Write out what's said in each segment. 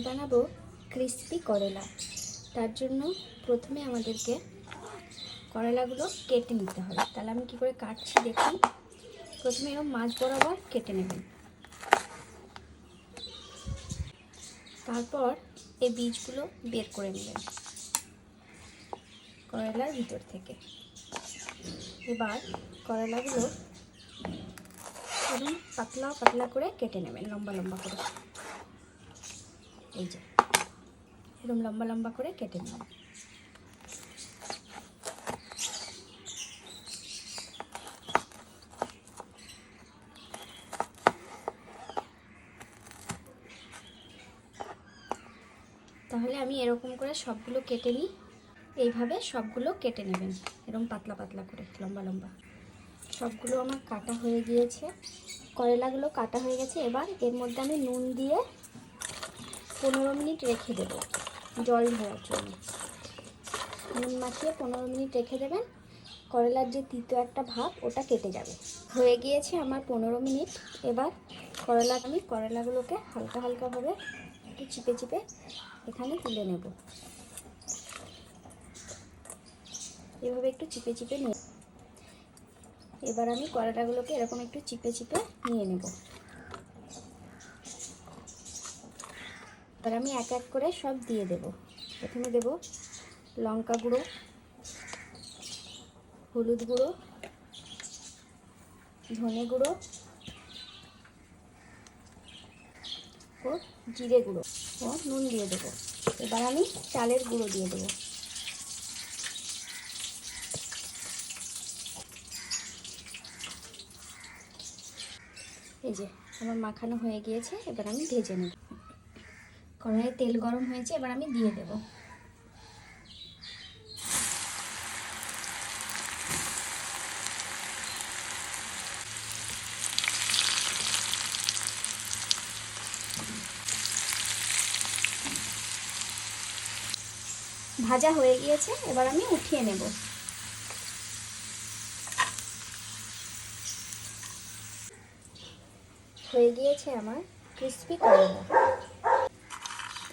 বানাবো ক্রিস্পি করলা। তার জন্য প্রথমে আমাদেরকে করলাগুলো কেটে নিতে হবে। তাহলে আমি কি করে কাটছি দেখুন। প্রথমে এরকম মাছ বরাবর কেটে নেবেন। তারপর এই বীজগুলো বের করে নেবেন করলার ভিতর থেকে। এবার করলাগুলো এরকম পাতলা পাতলা করে কেটে নেবেন, লম্বা লম্বা করে। এই যে এরকম লম্বা লম্বা করে কেটে নেবেন। তাহলে আমি এরকম করে সবগুলো কেটে নিই। এইভাবে সবগুলো কেটে নেবেন এরকম পাতলা পাতলা করে, লম্বা লম্বা। সবগুলো আমার কাটা হয়ে গিয়েছে, করলাগুলো কাটা হয়ে গেছে। এবার এর মধ্যে আমি নুন দিয়ে 15 মিনিট রেখে দেব জল ধরার জন্য। নুন মাখিয়ে 15 মিনিট রেখে দেবেন। করলার যে তিতো একটা ভাব ওটা কেটে যাবে। হয়ে গিয়েছে আমার 15 মিনিট। এবার করলাগুলোকে হালকা হালকাভাবে একটু চিপে চিপে এখানে তুলে নেব। এভাবে একটু চিপে চিপে নিয়ে এবার আমি করলাগুলোকে এরকম একটু চিপে চিপে নিয়ে নেব। এবার আমি এক এক করে সব দিয়ে দেব। প্রথমে দেব লঙ্কা গুঁড়ো, হলুদ গুঁড়ো, ধনে গুঁড়ো ও জিরে গুঁড়ো ও নুন দিয়ে দেবো। এবার আমি চালের গুঁড়ো দিয়ে দেবো। এই যে আমার মাখানো হয়ে গিয়েছে। এবার আমি ভেজে নেব। কড়াইয়ে তেল গরম হয়েছে, এবার আমি দিয়ে দেব। ভাজা হয়ে গিয়েছে, এবার আমি উঠিয়ে নেব। হয়ে গিয়েছে আমার ক্রিস্পি করলা।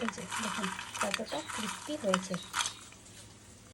এই যে দেখুন কতটা ক্রিস্পি হয়েছে।